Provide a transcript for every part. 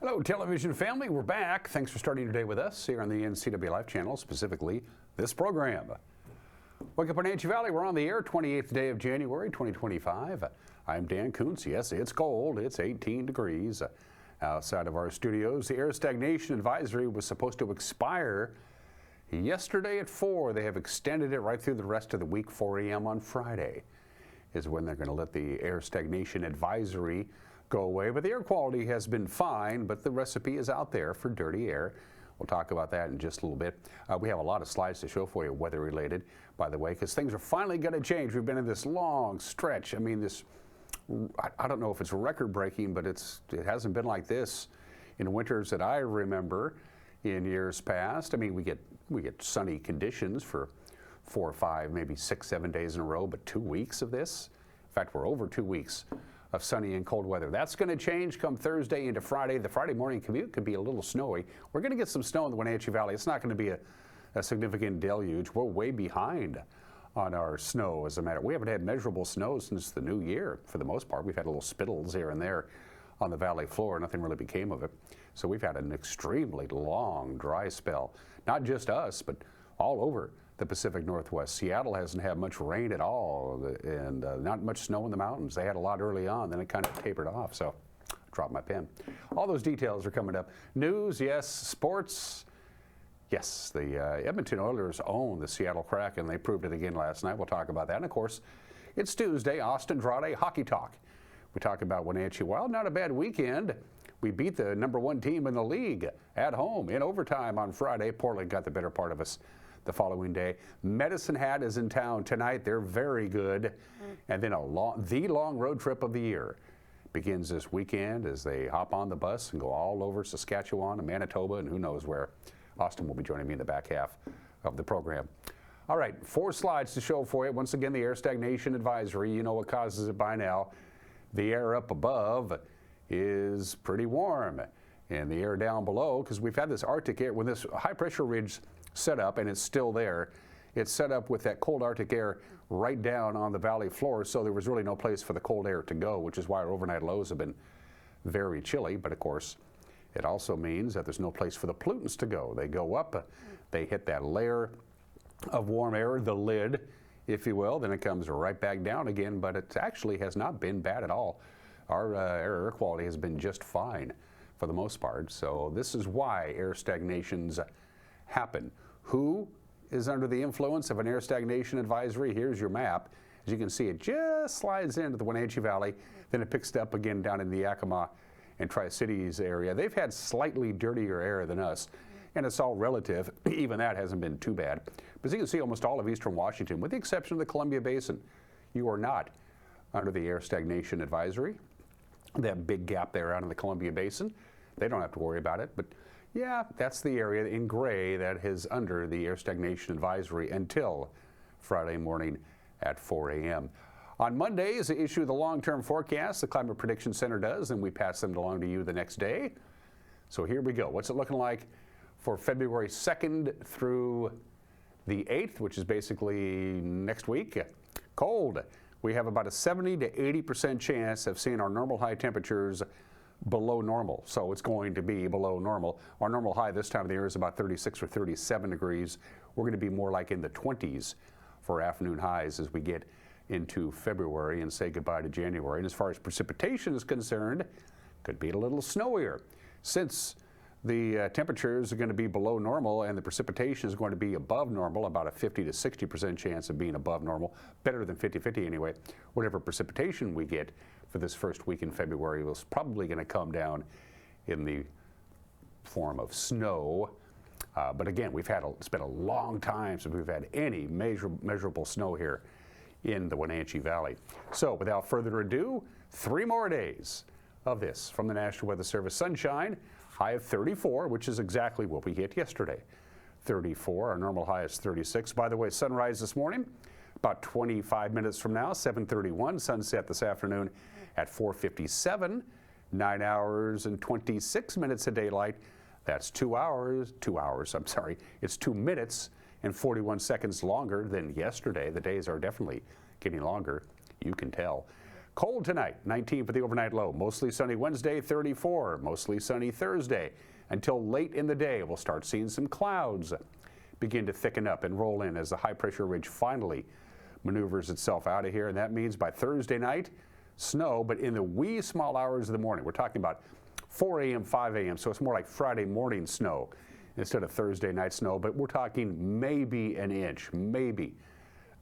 Hello, television family. We're back. Thanks for starting your day with us here on the NCWLIFE channel, specifically this program. Wake up, Wenatchee Valley. We're on the air, 28th day of January, 2025. I'm Dan Kuntz. Yes, it's cold. It's 18 degrees outside of our studios. The air stagnation advisory was supposed to expire yesterday at 4. They have extended it right through the rest of the week. 4 a.m. on Friday is when they're going to let the air stagnation advisory go away. But the air quality has been fine, but the recipe is out there for dirty air. We'll talk about that in just a little bit. We have a lot of slides to show for you, weather related, by the way, because things are finally going to change. We've been in this long stretch. I mean, I don't know if it's record breaking, but it hasn't been like this in winters that I remember in years past. I mean, we get sunny conditions for 4 or 5, maybe 6, 7 days in a row, but 2 weeks of this. In fact, we're over 2 weeks of sunny and cold weather. That's going to change come Thursday into Friday. The Friday morning commute could be a little snowy. We're going to get some snow in the Wenatchee Valley. It's not going to be a significant deluge. We're way behind on our snow, as a matter. We haven't had measurable snow since the new year, for the most part. We've had little spittles here and there on the valley floor. Nothing really became of it. So we've had an extremely long dry spell. Not just us, but all over the Pacific Northwest. Seattle hasn't had much rain at all, and not much snow in the mountains. They had a lot early on, then it kind of tapered off, so I dropped my pen. All those details are coming up. News, yes. Sports, yes. The Edmonton Oilers own the Seattle Kraken. They proved it again last night. We'll talk about that. And of course, it's Tuesday, Austin Drade Hockey Talk. We talk about Wenatchee Wild. Not a bad weekend. We beat the #1 team in the league at home in overtime on Friday. Portland got the better part of us the following day. Medicine Hat is in town tonight. They're very good. And then the long road trip of the year begins this weekend as they hop on the bus and go all over Saskatchewan and Manitoba and who knows where. Austin will be joining me in the back half of the program. All right, 4 slides to show for you. Once again, the air stagnation advisory. You know what causes it by now. The air up above is pretty warm, and the air down below, because we've had this Arctic air, when this high pressure ridge set up, and it's still there, it's set up with that cold Arctic air right down on the valley floor, so there was really no place for the cold air to go, which is why our overnight lows have been very chilly. But of course, it also means that there's no place for the pollutants to go. They go up, they hit that layer of warm air, the lid, if you will, then it comes right back down again, but it actually has not been bad at all. Our air quality has been just fine for the most part. So this is why air stagnations happen. Who is under the influence of an air stagnation advisory? Here's your map. As you can see, it just slides into the Wenatchee Valley, then it picks it up again down in the Yakima and Tri-Cities area. They've had slightly dirtier air than us, and it's all relative. Even that hasn't been too bad. But as you can see, almost all of eastern Washington, with the exception of the Columbia Basin, you are not under the air stagnation advisory. That big gap there out in the Columbia Basin, they don't have to worry about it. But yeah, that's the area in gray that is under the air stagnation advisory until Friday morning at 4 a.m. On Mondays, they issue the long-term forecast. The Climate Prediction Center does, and we pass them along to you the next day. So here we go. What's it looking like for February 2nd through the 8th, which is basically next week? Cold. We have about a 70 to 80% chance of seeing our normal high temperatures below normal. So it's going to be below normal. Our normal high this time of the year is about 36 or 37 degrees. We're going to be more like in the 20s for afternoon highs as we get into February and say goodbye to January. And as far as precipitation is concerned, could be a little snowier. Since the temperatures are going to be below normal and the precipitation is going to be above normal, about a 50 to 60% chance of being above normal, better than 50-50 anyway. Whatever precipitation we get for this first week in February is probably going to come down in the form of snow. But again, it's been a long time since we've had any measurable snow here in the Wenatchee Valley. So without further ado, 3 more days of this from the National Weather Service. Sunshine, high of 34, which is exactly what we hit yesterday. 34, our normal high is 36. By the way, sunrise this morning, about 25 minutes from now, 7:31. Sunset this afternoon at 4:57. 9 hours and 26 minutes of daylight. That's 2 hours, it's 2 minutes and 41 seconds longer than yesterday. The days are definitely getting longer, you can tell. Cold tonight, 19 for the overnight low. Mostly sunny Wednesday, 34. Mostly sunny Thursday. Until late in the day, we'll start seeing some clouds begin to thicken up and roll in as the high pressure ridge finally maneuvers itself out of here. And that means by Thursday night, snow, but in the wee small hours of the morning. We're talking about 4 a.m., 5 a.m., so it's more like Friday morning snow instead of Thursday night snow, but we're talking maybe an inch, maybe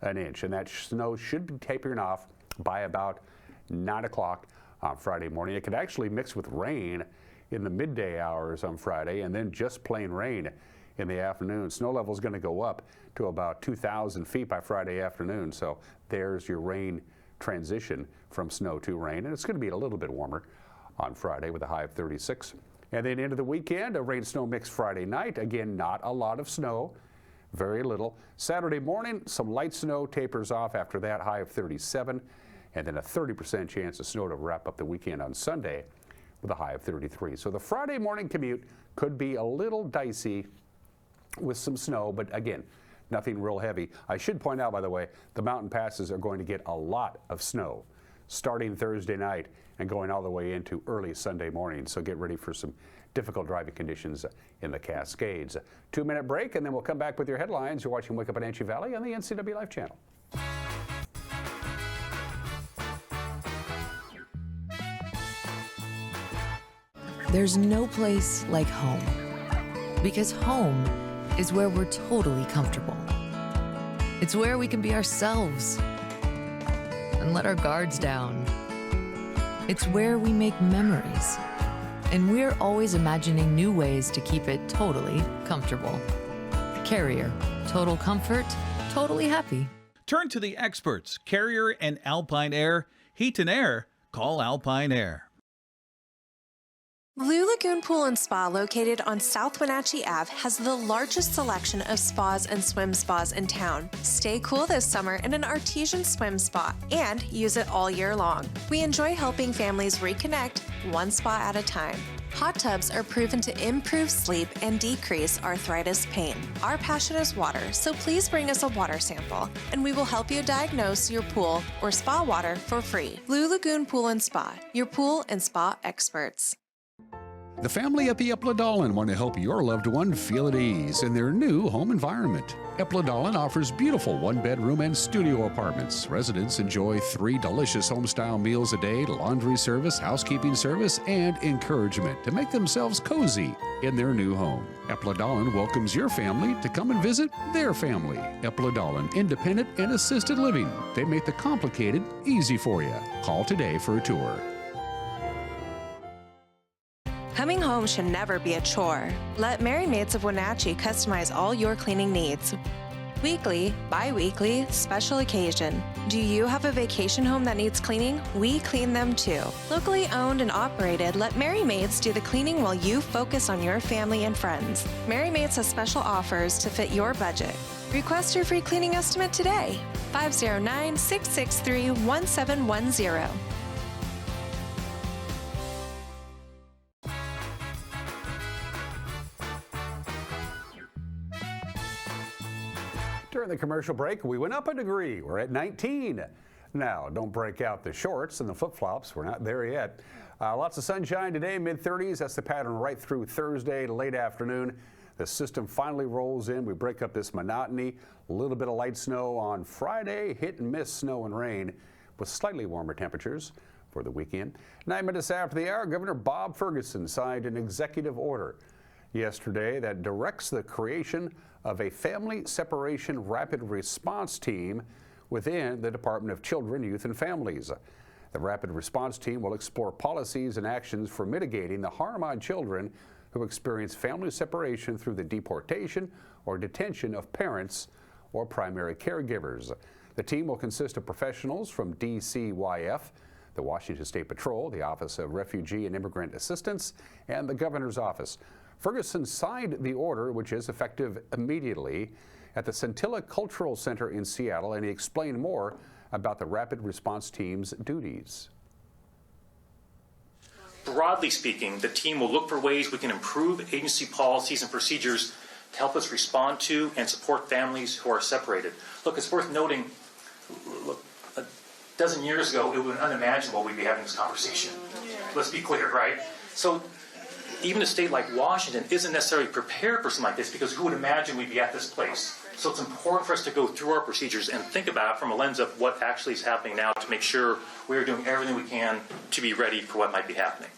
an inch. And that snow should be tapering off by about 9 o'clock on Friday morning. It could actually mix with rain in the midday hours on Friday, and then just plain rain in the afternoon. Snow level is going to go up to about 2,000 feet by Friday afternoon. So there's your rain transition from snow to rain. And it's going to be a little bit warmer on Friday with a high of 36. And then into the weekend, a rain-snow mix Friday night. Again, not a lot of snow, very little. Saturday morning, some light snow tapers off after that, high of 37. And then a 30% chance of snow to wrap up the weekend on Sunday with a high of 33. So the Friday morning commute could be a little dicey with some snow, but again, nothing real heavy. I should point out, by the way, the mountain passes are going to get a lot of snow starting Thursday night and going all the way into early Sunday morning. So get ready for some difficult driving conditions in the Cascades. 2-minute break, and then we'll come back with your headlines. You're watching Wake Up Wenatchee Valley on the NCWLIFE channel. There's no place like home, because home is where we're totally comfortable. It's where we can be ourselves and let our guards down. It's where we make memories, and we're always imagining new ways to keep it totally comfortable. Carrier, total comfort, totally happy. Turn to the experts, Carrier and Alpine Air. Heat and air, call Alpine Air. Blue Lagoon Pool and Spa, located on South Wenatchee Ave, has the largest selection of spas and swim spas in town. Stay cool this summer in an artesian swim spa and use it all year long. We enjoy helping families reconnect one spa at a time. Hot tubs are proven to improve sleep and decrease arthritis pain. Our passion is water, so please bring us a water sample, and we will help you diagnose your pool or spa water for free. Blue Lagoon Pool and Spa, your pool and spa experts. The family at the Epladolin want to help your loved one feel at ease in their new home environment. Epladolin offers beautiful one-bedroom and studio apartments. Residents enjoy 3 delicious home-style meals a day, laundry service, housekeeping service, and encouragement to make themselves cozy in their new home. Epladolin welcomes your family to come and visit their family. Epladolin, independent and assisted living. They make the complicated easy for you. Call today for a tour. Coming home should never be a chore. Let Merry Maids of Wenatchee customize all your cleaning needs. Weekly, bi-weekly, special occasion. Do you have a vacation home that needs cleaning? We clean them too. Locally owned and operated, let Merry Maids do the cleaning while you focus on your family and friends. Merry Maids has special offers to fit your budget. Request your free cleaning estimate today. 509-663-1710. During the commercial break, we went up a degree. We're at 19. Now, don't break out the shorts and the flip-flops. We're not there yet. Lots of sunshine today, mid-30s. That's the pattern right through Thursday, late afternoon. The system finally rolls in. We break up this monotony. A little bit of light snow on Friday, hit and miss snow and rain with slightly warmer temperatures for the weekend. 9 minutes after the hour, Governor Bob Ferguson signed an executive order yesterday that directs the creation of a family separation rapid response team within the Department of Children, Youth and Families. The rapid response team will explore policies and actions for mitigating the harm on children who experience family separation through the deportation or detention of parents or primary caregivers. The team will consist of professionals from NCWLIFE, the Washington State Patrol, the Office of Refugee and Immigrant Assistance, and the Governor's Office. Ferguson signed the order, which is effective immediately, at the Scintilla Cultural Center in Seattle, and he explained more about the rapid response team's duties. Broadly speaking, the team will look for ways we can improve agency policies and procedures to help us respond to and support families who are separated. Look, it's worth noting, a dozen years ago, it would have been unimaginable we'd be having this conversation. Let's be clear, right? So even a state like Washington isn't necessarily prepared for something like this, because who would imagine we'd be at this place? So it's important for us to go through our procedures and think about it from a lens of what actually is happening now to make sure we are doing everything we can to be ready for what might be happening.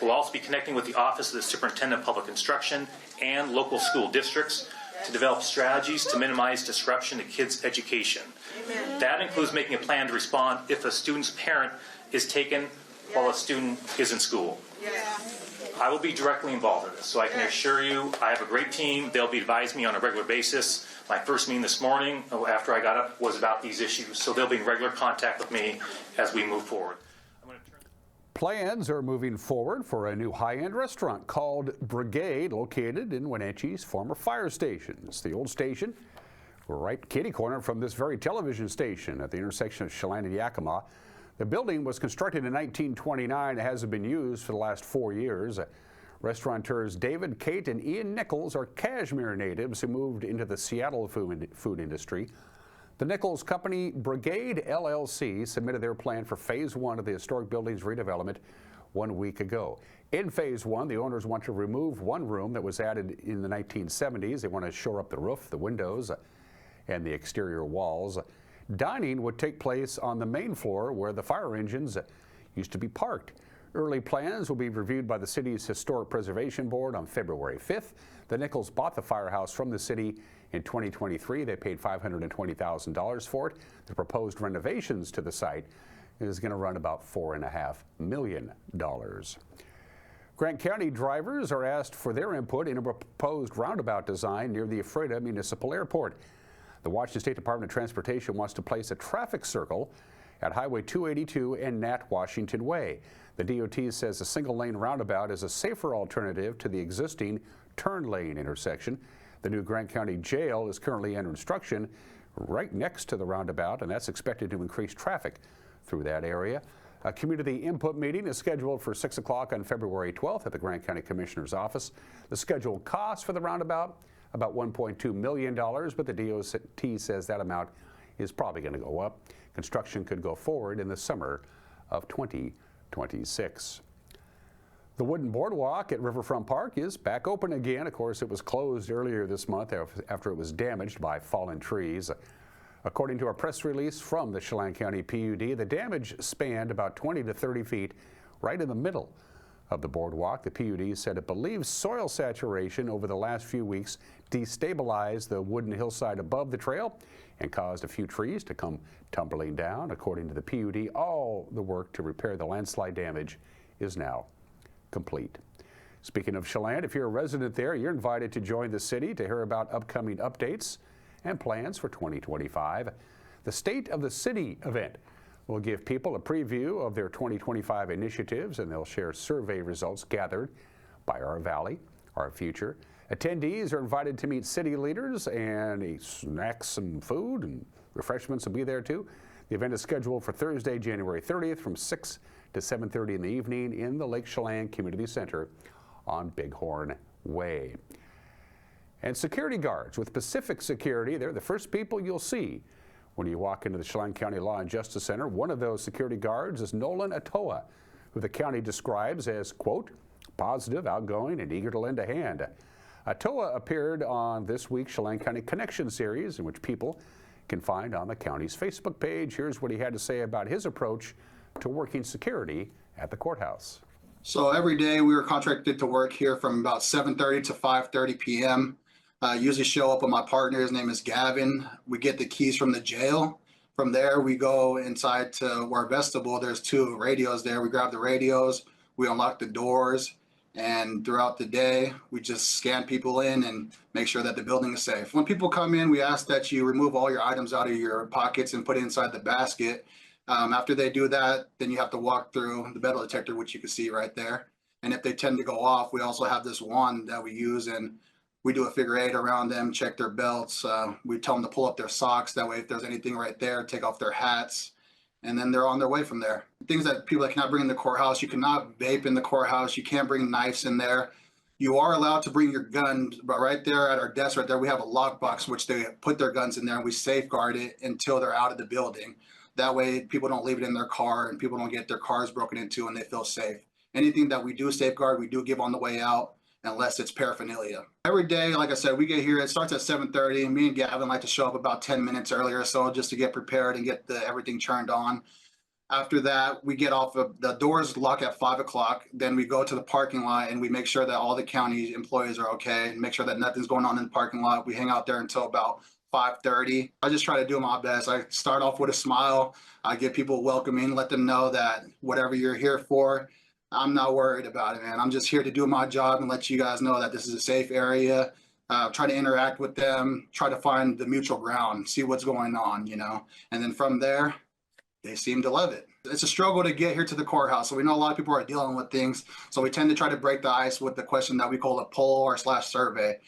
We'll also be connecting with the Office of the Superintendent of Public Instruction and local school districts to develop strategies to minimize disruption to kids' education. Amen. That includes making a plan to respond if a student's parent is taken while a student is in school. I will be directly involved in this, so I can assure you I have a great team. They'll be advising me on a regular basis. My first meeting this morning, after I got up, was about these issues, so they'll be in regular contact with me as we move forward. Plans are moving forward for a new high-end restaurant called Brigade, located in Wenatchee's former fire station. It's the old station. We're right kitty corner from this very television station at the intersection of Chelan and Yakima. The building was constructed in 1929 and hasn't been used for the last 4 years. Restaurateurs David, Kate, and Ian Nichols are Kashmir natives who moved into the Seattle food industry. The Nichols Company Brigade LLC submitted their plan for Phase 1 of the historic building's redevelopment 1 week ago. In Phase 1, the owners want to remove one room that was added in the 1970s. They want to shore up the roof, the windows, and the exterior walls. Dining would take place on the main floor where the fire engines used to be parked. Early plans will be reviewed by the city's Historic Preservation Board on February 5th. The Nichols bought the firehouse from the city in 2023. They paid $520,000 for it. The proposed renovations to the site is going to run about $4.5 million. Grant County drivers are asked for their input in a proposed roundabout design near the Ephrata Municipal Airport. The Washington State Department of Transportation wants to place a traffic circle at Highway 282 and Nat Washington Way. The DOT says a single-lane roundabout is a safer alternative to the existing turn lane intersection. The new Grant County Jail is currently under construction right next to the roundabout, and that's expected to increase traffic through that area. A community input meeting is scheduled for 6 o'clock on February 12th at the Grant County Commissioner's office. The scheduled cost for the roundabout, about $1.2 million, but the DOT says that amount is probably going to go up. Construction could go forward in the summer of 2026. The wooden boardwalk at Riverfront Park is back open again. Of course, it was closed earlier this month after it was damaged by fallen trees. According to a press release from the Chelan County PUD, the damage spanned about 20 to 30 feet right in the middle of the boardwalk. The PUD said it believes soil saturation over the last few weeks destabilized the wooden hillside above the trail and caused a few trees to come tumbling down. According to the PUD, all the work to repair the landslide damage is now complete. Speaking of Chelan, if you're a resident there, you're invited to join the city to hear about upcoming updates and plans for 2025. The State of the City event will give people a preview of their 2025 initiatives, and they'll share survey results gathered by Our Valley, Our Future. Attendees are invited to meet city leaders, and snacks and food and refreshments will be there too. The event is scheduled for Thursday, January 30th from 6 to 7:30 in the evening in the Lake Chelan Community Center on Bighorn Way. And security guards with Pacific Security, they're the first people you'll see when you walk into the Chelan County Law and Justice Center. One of those security guards is Nolan Atoa, who the county describes as, quote, positive, outgoing, and eager to lend a hand. Atoa appeared on this week's Chelan County Connection series, in which people can find on the county's Facebook page. Here's what he had to say about his approach to working security at the courthouse. So every day we were contracted to work here from about 7:30 to 5:30 p.m. Usually show up with my partner. His name is Gavin. We get the keys from the jail. From there, we go inside to our vestibule. There's 2 radios there. We grab the radios. We unlock the doors. And throughout the day, we just scan people in and make sure that the building is safe. When people come in, we ask that you remove all your items out of your pockets and put it inside the basket. After they do that, then you have to walk through the metal detector, which you can see right there. And if they tend to go off, we also have this wand that we use, and we do a figure 8 around them, check their belts. We tell them to pull up their socks. That way, if there's anything right there, take off their hats, and then they're on their way from there. Things that people that cannot bring in the courthouse: you cannot vape in the courthouse. You can't bring knives in there. You are allowed to bring your gun, but right there at our desk right there, we have a lockbox, which they put their guns in there, and we safeguard it until they're out of the building. That way people don't leave it in their car and people don't get their cars broken into and they feel safe. Anything that we do safeguard, we do give on the way out, unless it's paraphernalia. Every day, like I said, we get here, it starts at 7:30, and me and Gavin like to show up about 10 minutes earlier or so just to get prepared and get everything turned on. After that, we get off of the doors lock at 5 o'clock. Then we go to the parking lot and we make sure that all the county employees are okay and make sure that nothing's going on in the parking lot. We hang out there until about 5:30. I just try to do my best. I start off with a smile. I get people welcoming, let them know that whatever you're here for, I'm not worried about it, man. I'm just here to do my job and let you guys know that this is a safe area. Try to interact with them, try to find the mutual ground, see what's going on, you know. And then from there, they seem to love it. It's a struggle to get here to the courthouse. So we know a lot of people are dealing with things. So we tend to try to break the ice with the question that we call a poll or / survey.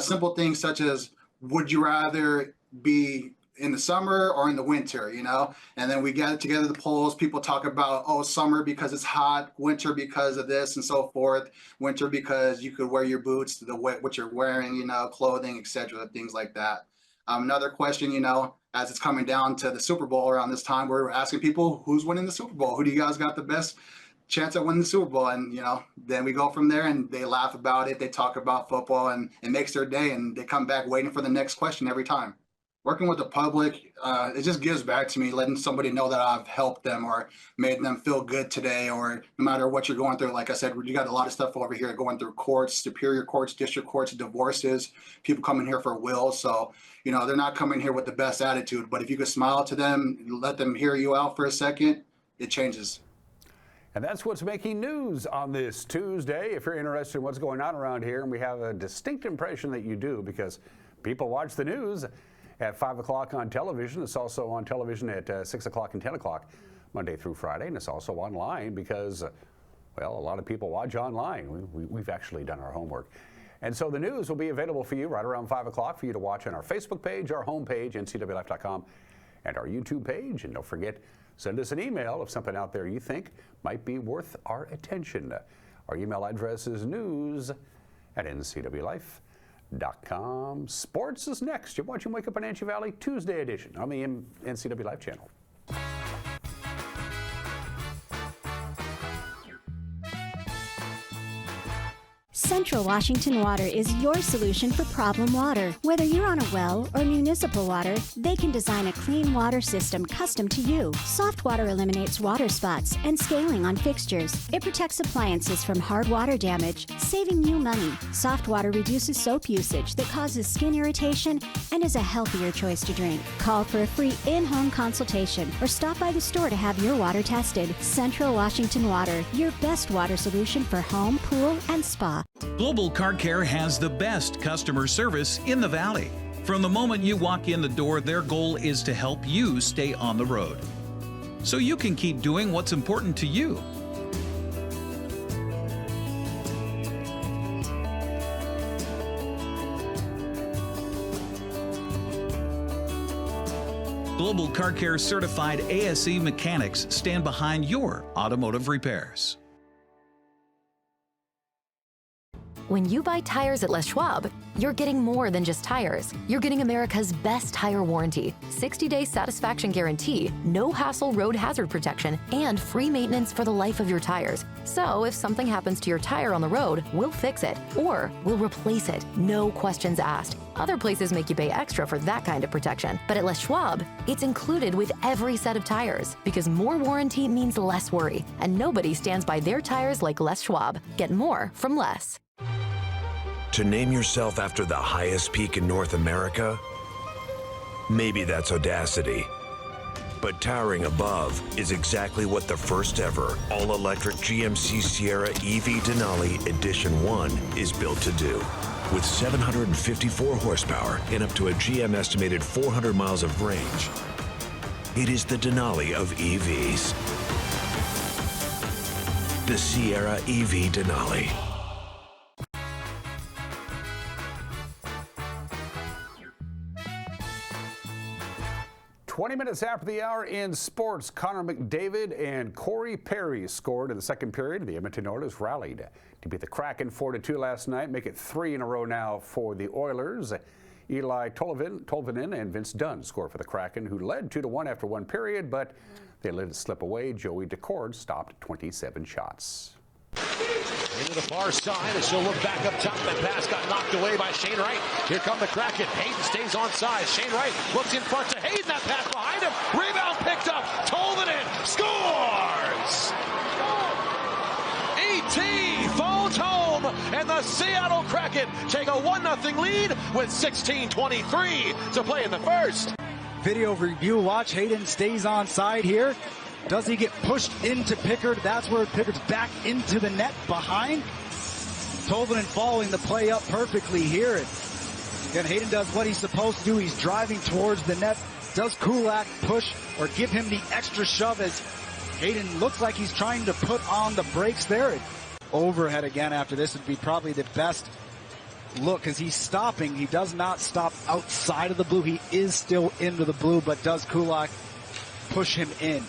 Simple things such as, would you rather be in the summer or in the winter, you know? And then we get together the polls. People talk about, oh, summer because it's hot, winter because of this and so forth, winter because you could wear your boots, what you're wearing, you know, clothing, etc., things like that. Another question, you know, as it's coming down to the Super Bowl around this time, we're asking people, who's winning the Super Bowl? Who do you guys got the best chance at winning the Super Bowl? And, you know, then we go from there and they laugh about it. They talk about football and it makes their day and they come back waiting for the next question every time. Working with the public, it just gives back to me, letting somebody know that I've helped them or made them feel good today, or no matter what you're going through. Like I said, you got a lot of stuff over here going through courts, superior courts, district courts, divorces, people coming here for wills. So, you know, they're not coming here with the best attitude, but if you could smile to them, let them hear you out for a second, it changes. And that's what's making news on this Tuesday. If you're interested in what's going on around here, and we have a distinct impression that you do because people watch the news at 5 o'clock on television. It's also on television at 6 o'clock and 10 o'clock, Monday through Friday. And it's also online because, well, a lot of people watch online. We've actually done our homework. And so the news will be available for you right around 5 o'clock for you to watch on our Facebook page, our homepage, NCWLIFE.com, and our YouTube page. And don't forget, send us an email if something out there you think might be worth our attention. Our email address is news@NCWLIFE.com. Sports is next. You're watching Wake Up Wenatchee Valley Tuesday edition on the NCW Life channel. Central Washington Water is your solution for problem water. Whether you're on a well or municipal water, they can design a clean water system custom to you. Soft water eliminates water spots and scaling on fixtures. It protects appliances from hard water damage, saving you money. Soft water reduces soap usage that causes skin irritation and is a healthier choice to drink. Call for a free in-home consultation or stop by the store to have your water tested. Central Washington Water, your best water solution for home, pool, and spa. Global Car Care has the best customer service in the Valley. From the moment you walk in the door, their goal is to help you stay on the road, so you can keep doing what's important to you. Global Car Care certified ASE mechanics stand behind your automotive repairs. When you buy tires at Les Schwab, you're getting more than just tires. You're getting America's best tire warranty, 60-day satisfaction guarantee, no hassle road hazard protection, and free maintenance for the life of your tires. So if something happens to your tire on the road, we'll fix it, or we'll replace it, no questions asked. Other places make you pay extra for that kind of protection, but at Les Schwab, it's included with every set of tires, because more warranty means less worry, and nobody stands by their tires like Les Schwab. Get more from Les. To name yourself after the highest peak in North America? Maybe that's audacity. But towering above is exactly what the first ever all-electric GMC Sierra EV Denali Edition 1 is built to do. With 754 horsepower and up to a GM estimated 400 miles of range, it is the Denali of EVs. The Sierra EV Denali. 20 minutes after the hour in sports, Connor McDavid and Corey Perry scored in the second period. The Edmonton Oilers rallied to beat the Kraken 4-2 last night, make it 3 in a row now for the Oilers. Eli Tolvanen and Vince Dunn score for the Kraken, who led 2-1 after one period, but they let it slip away. Joey Decord stopped 27 shots. Into the far side as she'll look back up top. That pass got knocked away by Shane Wright. Here come the Kraken. Hayden stays on side. Shane Wright looks in front to Hayden. That pass behind him. Rebound picked up. Tolvanen scores! E.T. phones home, and the Seattle Kraken take a 1-0 lead with 16:23 to play in the first. Video review watch. Hayden stays on side here. Does he get pushed into Pickard? That's where Pickard's back into the net behind. Tolvanen following the play up perfectly here. Again, Hayden does what he's supposed to do. He's driving towards the net. Does Kulak push or give him the extra shove as Hayden looks like he's trying to put on the brakes there? Overhead again after this would be probably the best look because he's stopping. He does not stop outside of the blue. He is still into the blue, but does Kulak push him in?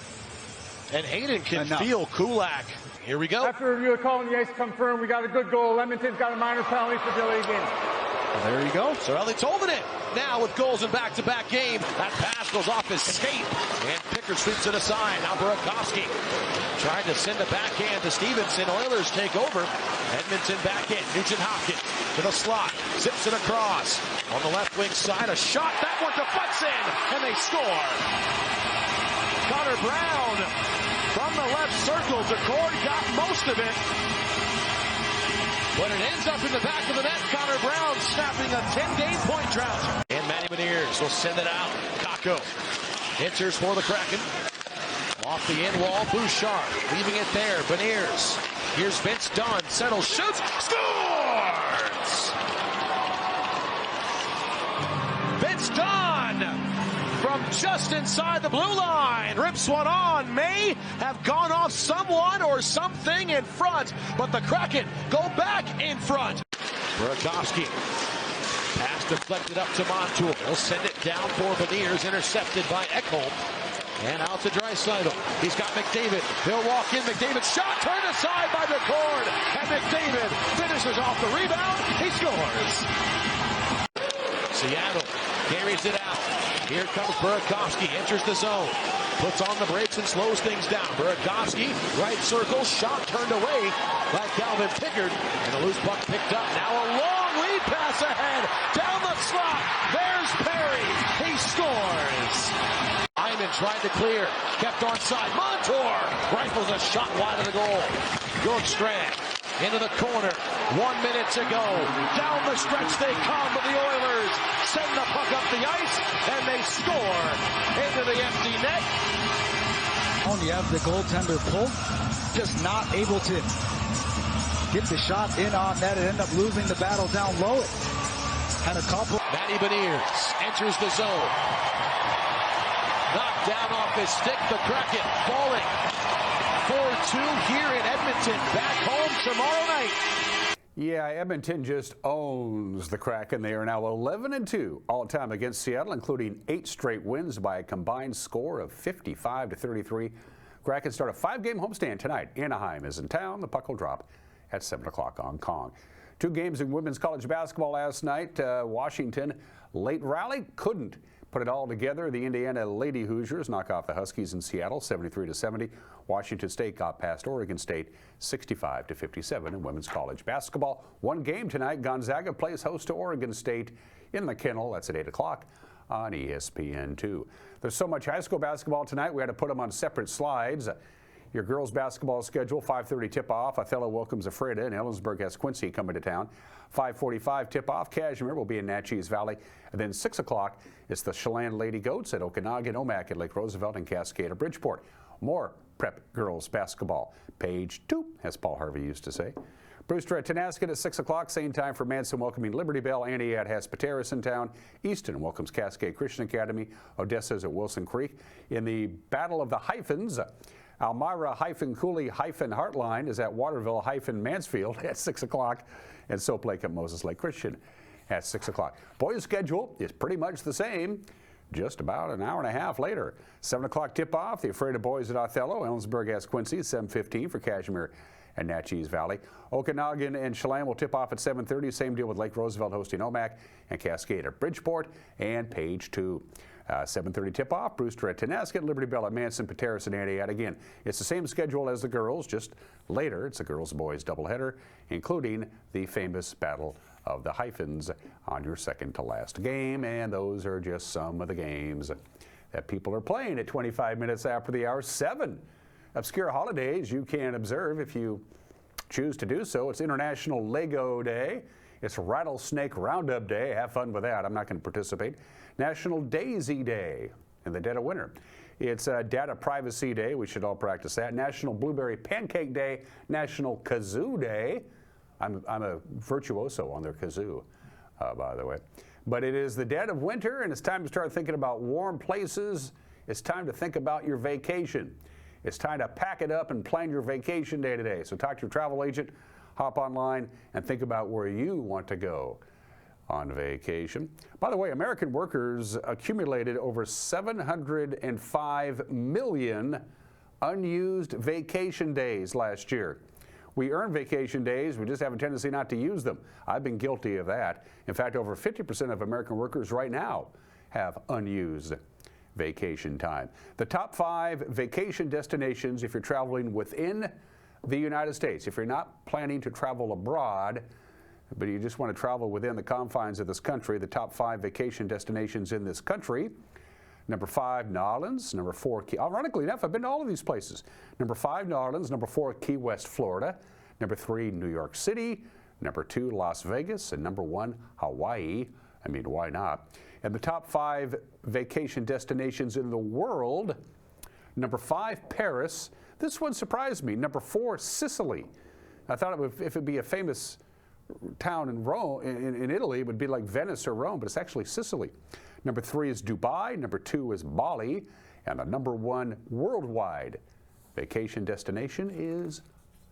And Hayden can feel Kulak. Here we go. After review of the call on the ice confirmed, we got a good goal. Edmonton's got a minor penalty for delay game. Well, there you go. Sorelli Tolvanen now with goals in back-to-back game. That pass goes off his skate, and Pickard sweeps it aside. Now Burakovsky trying to send a backhand to Stevenson. Oilers take over. Edmonton back in. Nugent Hopkins to the slot. Zips it across. On the left wing side, a shot. That one deflects in, and they score. Connor Brown from the left circle. Decord got most of it. But it ends up in the back of the net. Connor Brown snapping a 10-game point drought. And Matty Beniers will send it out. Kakko enters for the Kraken. Off the end wall, Bouchard leaving it there. Beniers. Here's Vince Dunn. Settles, shoots, scores! Vince Dunn from just inside the blue line. Rips one on. May have gone off someone or something in front, but the Kraken go back in front. Burakovsky. Pass deflected up to Montour. He'll send it down for Beniers, intercepted by Ekholm. And out to Draisaitl. He's got McDavid. He'll walk in. McDavid shot turned aside by Decord. And McDavid finishes off the rebound. He scores. Seattle carries it out. Here comes Burakovsky, enters the zone, puts on the brakes and slows things down. Burakovsky, right circle, shot turned away by Calvin Pickard, and a loose puck picked up. Now a long lead pass ahead, down the slot. There's Perry. He scores. Hyman tried to clear, kept on side. Montour rifles a shot wide of the goal. Bjorkstrand into the corner. 1 minute to go. Down the stretch they come, but the Oilers send the puck up the ice, and they score into the empty net. You have the goaltender pulled, just not able to get the shot in on net and end up losing the battle down low. Had a couple. Matty Beniers enters the zone. Knocked down off his stick, the Kraken falling 4-2 here in Edmonton. Back home tomorrow night. Yeah, Edmonton just owns the Kraken. They are now 11-2 all-time against Seattle, including 8 straight wins by a combined score of 55-33. Kraken start a 5-game homestand tonight. Anaheim is in town. The puck will drop at 7 o'clock on Kong. 2 games in women's college basketball last night. Washington late rally couldn't put it all together. The Indiana Lady Hoosiers knock off the Huskies in Seattle 73-70. Washington State got past Oregon State 65-57 in women's college basketball. 1 game tonight. Gonzaga plays host to Oregon State in the Kennel. That's at 8 o'clock on ESPN2. There's so much high school basketball tonight, we had to put them on separate slides. Your girls basketball schedule, 5:30 tip-off. Othello welcomes Ephrata, and Ellensburg has Quincy coming to town. 5:45 tip-off. Cashmere will be in Natchez Valley. And then 6 o'clock, it's the Chelan Lady Goats at Okanagan, Omak at Lake Roosevelt, and Cascade at Bridgeport. More prep girls basketball. Page 2, as Paul Harvey used to say. Brewster at Tenasket at 6 o'clock. Same time for Manson welcoming Liberty Bell. Antioch has Pateros in town. Easton welcomes Cascade Christian Academy. Odessa's at Wilson Creek. In the Battle of the Hyphens, Almira-Cooley-Heartline is at Waterville-Mansfield at 6 o'clock, and Soap Lake at Moses Lake Christian at 6 o'clock. Boys' schedule is pretty much the same, just about an hour and a half later. 7 o'clock tip-off, the Ephrata boys at Othello. Ellensburg has Quincy, 7:15 for Cashmere and Natchez Valley. Okanagan and Chelan will tip off at 7:30. Same deal with Lake Roosevelt hosting Omak, and Cascade at Bridgeport and Page 2. 7:30 tip-off, Brewster at Tenasket, Liberty Bell at Manson, Pateros and Antioch. Again, it's the same schedule as the girls, just later. It's a girls-boys doubleheader, including the famous Battle of the Hyphens on your second-to-last game. And those are just some of the games that people are playing at 25 minutes after the hour. 7 obscure holidays you can observe if you choose to do so. It's International Lego Day. It's Rattlesnake Roundup Day. Have fun with that. I'm not going to participate. National Daisy Day in the dead of winter. It's Data Privacy Day. We should all practice that. National Blueberry Pancake Day. National Kazoo Day. I'm a virtuoso on their kazoo, by the way. But it is the dead of winter, and it's time to start thinking about warm places. It's time to think about your vacation. It's time to pack it up and plan your vacation day today. So talk to your travel agent, hop online, and think about where you want to go on vacation. By the way, American workers accumulated over 705 million unused vacation days last year. We earn vacation days, we just have a tendency not to use them. I've been guilty of that. In fact, over 50% of American workers right now have unused vacation time. The top 5 vacation destinations if you're traveling within the United States. If you're not planning to travel abroad, but you just want to travel within the confines of this country, the top 5 vacation destinations in this country. Number 5, Nolens. Number 4, ironically enough, I've been to all of these places. Number 5, Nolens. Number 4, Key West, Florida. Number 3, New York City. Number 2, Las Vegas. And number 1, Hawaii. I mean, why not? And the top 5 vacation destinations in the world. Number 5, Paris. This one surprised me. Number 4, Sicily. I thought if it'd be a famous town in Rome, in Italy, it would be like Venice or Rome, but it's actually Sicily. Number 3 is Dubai. Number 2 is Bali. And the number 1 worldwide vacation destination is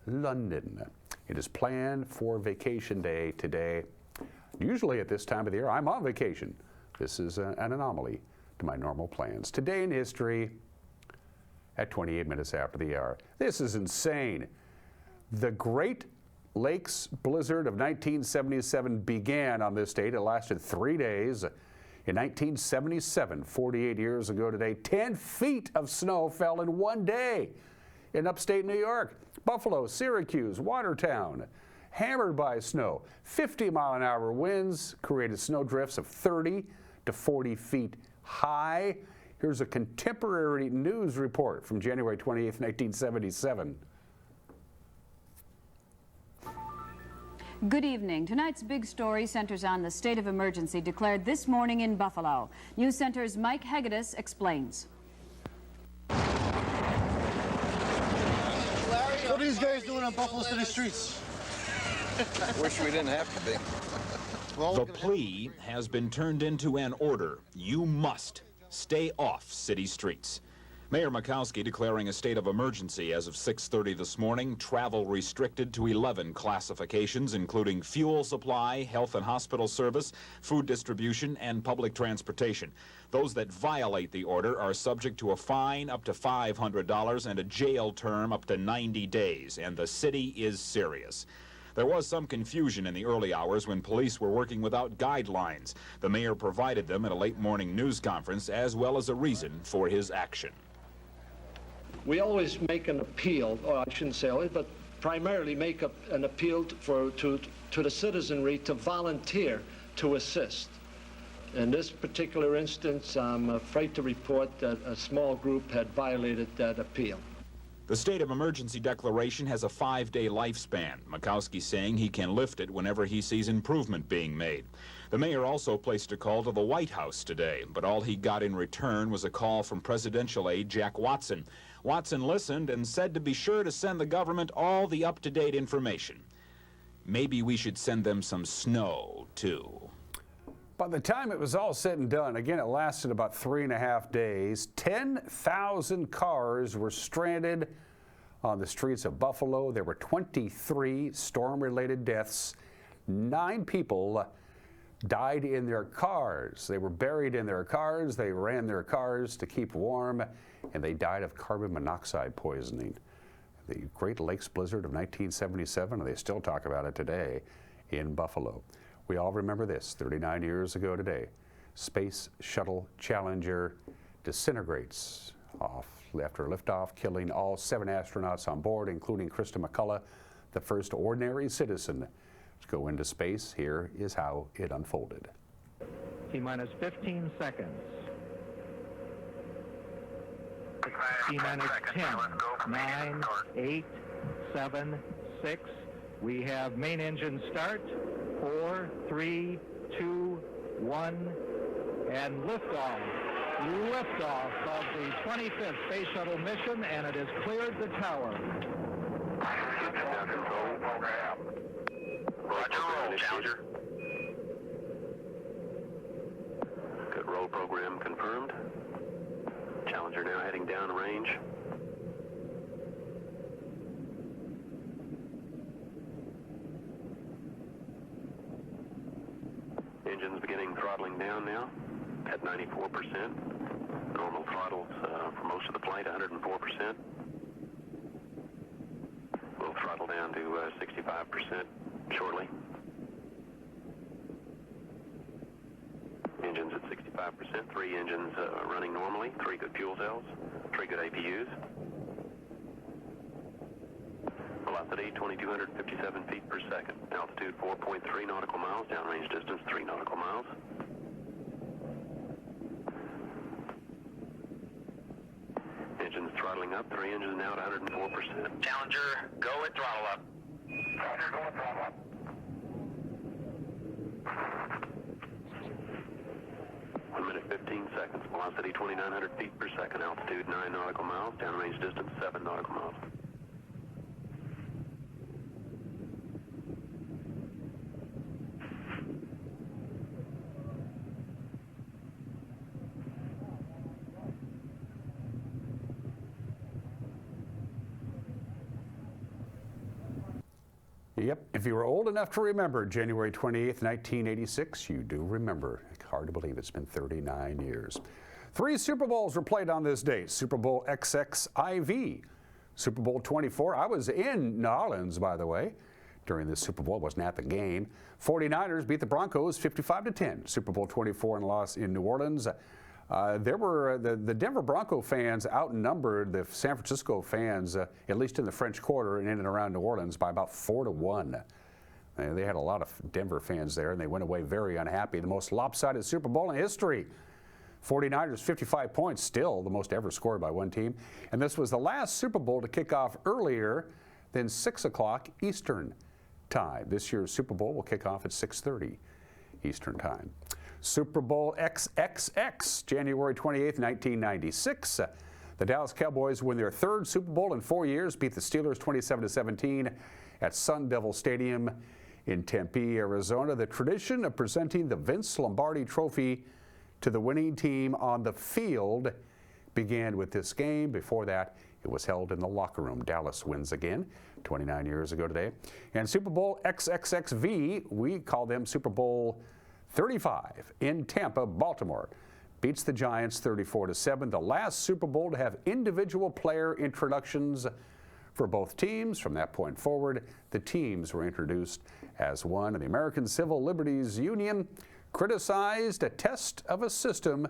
London. It is planned for vacation day today. Usually at this time of the year, I'm on vacation. This is an anomaly to my normal plans. Today in history, at 28 minutes after the hour. This is insane. The Great Lakes blizzard of 1977 began on this date. It lasted 3 days. In 1977, 48 years ago today, 10 feet of snow fell in 1 day in upstate New York. Buffalo, Syracuse, Watertown, hammered by snow. 50-mile-an-hour winds created snow drifts of 30 to 40 feet high. Here's a contemporary news report from January 28, 1977. Good evening. Tonight's big story centers on the state of emergency declared this morning in Buffalo. News Center's Mike Hegedus explains. What are these guys doing on Buffalo City streets? Wish we didn't have to be. The plea has been turned into an order. You must stay off city streets. Mayor Mikowski declaring a state of emergency as of 6:30 this morning. Travel restricted to 11 classifications, including fuel supply, health and hospital service, food distribution, and public transportation. Those that violate the order are subject to a fine up to $500 and a jail term up to 90 days, and the city is serious. There was some confusion in the early hours when police were working without guidelines. The mayor provided them at a late morning news conference, as well as a reason for his action. We always make an appeal, or I shouldn't say always, but primarily make an appeal to the citizenry to volunteer to assist. In this particular instance, I'm afraid to report that a small group had violated that appeal. The state of emergency declaration has a 5-day lifespan. Mikowski saying he can lift it whenever he sees improvement being made. The mayor also placed a call to the White House today, but all he got in return was a call from presidential aide Jack Watson. Watson listened and said to be sure to send the government all the up-to-date information. Maybe we should send them some snow, too. By the time it was all said and done, again, it lasted about 3.5 days. 10,000 cars were stranded on the streets of Buffalo. There were 23 storm-related deaths. 9 people died in their cars. They were buried in their cars. They ran their cars to keep warm, and they died of carbon monoxide poisoning. the Great Lakes blizzard of 1977, and they still talk about it today in Buffalo. We all remember this 39 years ago today. Space Shuttle Challenger disintegrates after liftoff, killing all 7 astronauts on board, including Krista McCullough, the first ordinary citizen to go into space. Here is how it unfolded. T-minus 15 seconds. T-minus 10, 9, 8, 7, 6. We have main engine start. 4, 3, 2, 1, and liftoff. Liftoff of the 25th Space Shuttle mission, and it has cleared the tower. Control program. Roger, roll, Challenger. Good roll program confirmed. Challenger now heading down range. Engines beginning throttling down now at 94%. Normal throttles for most of the flight, 104%. We'll throttle down to 65% shortly. Engines at 65%, 3 engines running normally, 3 good fuel cells, 3 good APUs. Velocity 2,257 feet per second. Altitude 4.3 nautical miles. Downrange distance 3 nautical miles. Engines throttling up. 3 engines now at 104%. Challenger, go at throttle up. Challenger, go at throttle up. One minute 15 seconds. Velocity 2,900 feet per second. Altitude 9 nautical miles. Downrange distance 7 nautical miles. Yep, if you were old enough to remember January 28th, 1986, you do remember. Hard to believe it's been 39 years. 3 Super Bowls were played on this date. Super Bowl XXIV, Super Bowl 24. I was in New Orleans, by the way, during this Super Bowl. Wasn't at the game. 49ers beat the Broncos 55-10. Super Bowl 24 in New Orleans. There were the Denver Bronco fans outnumbered the San Francisco fans, at least in the French Quarter and in and around New Orleans, by about 4-1. They had a lot of Denver fans there, and they went away very unhappy. The most lopsided Super Bowl in history. 49ers 55 points, still the most ever scored by one team. And this was the last Super Bowl to kick off earlier than 6 o'clock Eastern time. This year's Super Bowl will kick off at 6:30 Eastern time. Super Bowl XXX, January 28th, 1996. The Dallas Cowboys win their 3rd Super Bowl in 4 years, beat the Steelers 27-17 at Sun Devil Stadium in Tempe, Arizona. The tradition of presenting the Vince Lombardi Trophy to the winning team on the field began with this game. Before that, it was held in the locker room. Dallas wins again 29 years ago today. And Super Bowl XXXV, we call them Super Bowl 35 in Tampa, Baltimore, beats the Giants 34-7. The last Super Bowl to have individual player introductions for both teams. From that point forward, the teams were introduced as one. And the American Civil Liberties Union criticized a test of a system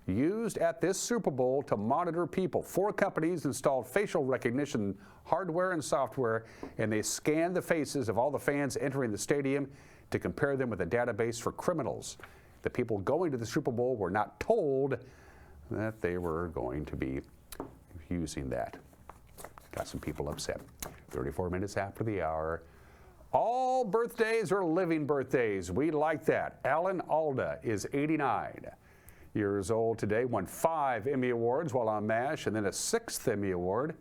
used at this Super Bowl to monitor people. 4 companies installed facial recognition hardware and software, and they scanned the faces of all the fans entering the stadium to compare them with a database for criminals. The people going to the Super Bowl were not told that they were going to be using that. Got some people upset. 34 minutes after the hour. All birthdays are living birthdays. We like that. Alan Alda is 89 years old today, won 5 Emmy Awards while on MASH, and then a 6th Emmy Award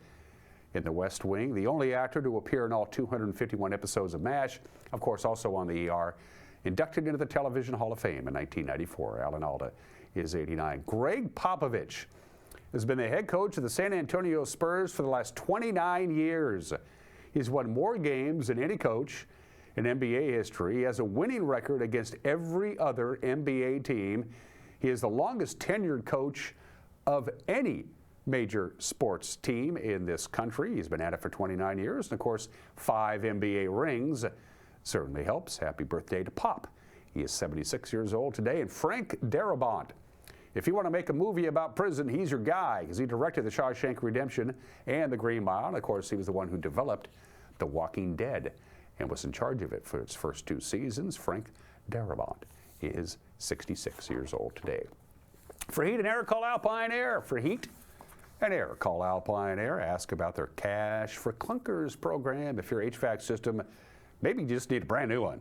in The West Wing. The only actor to appear in all 251 episodes of MASH, of course also on the ER. Inducted into the Television Hall of Fame in 1994. Alan Alda is 89. Greg Popovich has been the head coach of the San Antonio Spurs for the last 29 years. He's won more games than any coach in NBA history. He has a winning record against every other NBA team. He is the longest tenured coach of any major sports team in this country. He's been at it for 29 years, and of course, 5 NBA rings. Certainly helps. Happy birthday to Pop. He is 76 years old today, and Frank Darabont. If you want to make a movie about prison, he's your guy, because he directed The Shawshank Redemption and The Green Mile. And of course, he was the one who developed The Walking Dead and was in charge of it for its first 2 seasons. Frank Darabont is 66 years old today. For heat and air, call Alpine Air. For heat and air, call Alpine Air. Ask about their Cash for Clunkers program. If your HVAC system, maybe you just need a brand new one.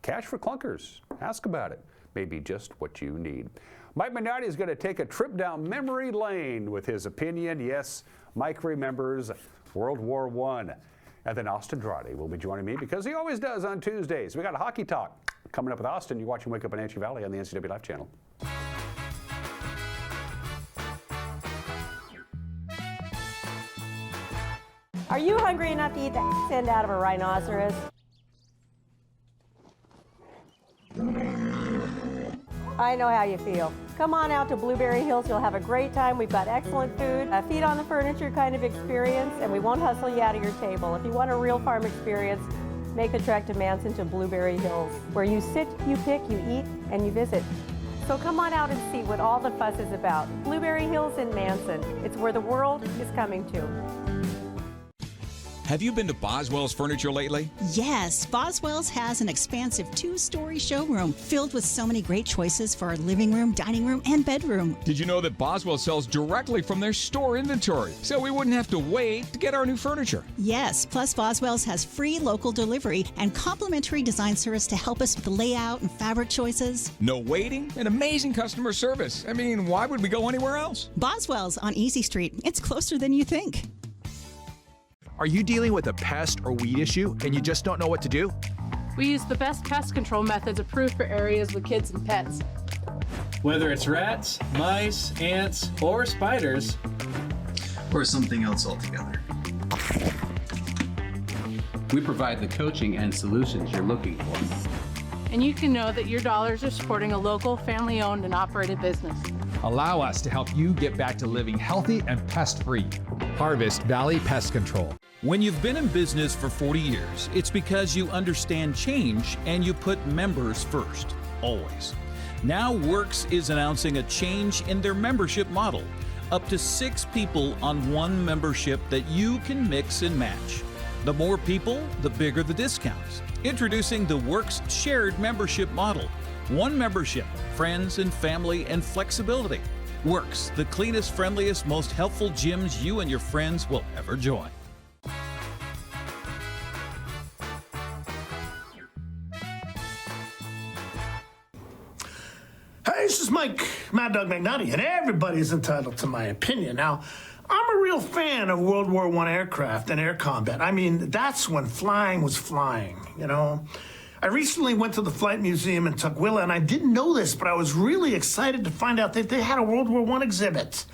Cash for Clunkers. Ask about it. Maybe just what you need. Mike Minotti is going to take a trip down memory lane with his opinion. Yes, Mike remembers World War I. And then Austin Drade will be joining me, because he always does on Tuesdays. We got a hockey talk coming up with Austin. You're watching Wake Up Wenatchee Valley on the NCWLIFE channel. Are you hungry enough to eat the end out of a rhinoceros? I know how you feel. Come on out to Blueberry Hills. You'll have a great time. We've got excellent food, a feet on the furniture kind of experience, and we won't hustle you out of your table. If you want a real farm experience, make the trek to Manson to Blueberry Hills, where you sit, you pick, you eat, and you visit. So come on out and see what all the fuss is about. Blueberry Hills in Manson. It's where the world is coming to. Have you been to Boswell's Furniture lately? Yes, Boswell's has an expansive 2-story showroom filled with so many great choices for our living room, dining room, and bedroom. Did you know that Boswell sells directly from their store inventory, so we wouldn't have to wait to get our new furniture? Yes, plus Boswell's has free local delivery and complimentary design service to help us with the layout and fabric choices. No waiting and amazing customer service. I mean, why would we go anywhere else? Boswell's on Easy Street. It's closer than you think. Are you dealing with a pest or weed issue and you just don't know what to do? We use the best pest control methods approved for areas with kids and pets. Whether it's rats, mice, ants, or spiders, or something else altogether, we provide the coaching and solutions you're looking for. And you can know that your dollars are supporting a local, family-owned and operated business. Allow us to help you get back to living healthy and pest-free. Harvest Valley Pest Control. When you've been in business for 40 years, it's because you understand change and you put members first, always. Now Works is announcing a change in their membership model. Up to 6 people on one membership that you can mix and match. The more people, the bigger the discounts. Introducing the Works shared membership model. One membership, friends and family and flexibility. Works, the cleanest, friendliest, most helpful gyms you and your friends will ever join. Hey, this is Mike Mad Dog McNutty, and everybody's entitled to my opinion. Now, I'm a real fan of World War I aircraft and air combat. I mean, that's when flying was flying, you know? I recently went to the Flight Museum in Tukwila, and I didn't know this, but I was really excited to find out that they had a World War I exhibit.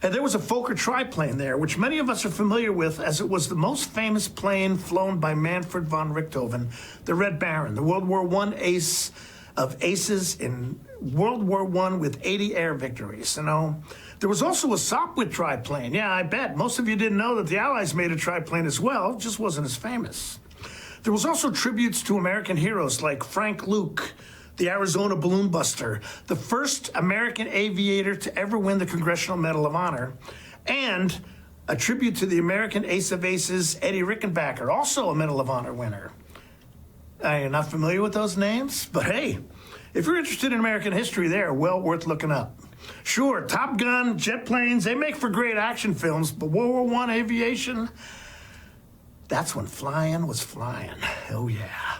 And there was a Fokker triplane there, which many of us are familiar with, as it was the most famous plane flown by Manfred von Richthofen, the Red Baron, the World War I ace of aces in World War I with 80 air victories, you know? There was also a Sopwith triplane. Yeah, I bet. Most of you didn't know that the Allies made a triplane as well, it just wasn't as famous. There was also tributes to American heroes like Frank Luke, the Arizona Balloon Buster, the first American aviator to ever win the Congressional Medal of Honor, and a tribute to the American ace of aces, Eddie Rickenbacker, also a Medal of Honor winner. You're not familiar with those names? But hey, if you're interested in American history, they're well worth looking up. Sure, Top Gun, jet planes, they make for great action films, but World War I aviation, that's when flying was flying. Oh, yeah.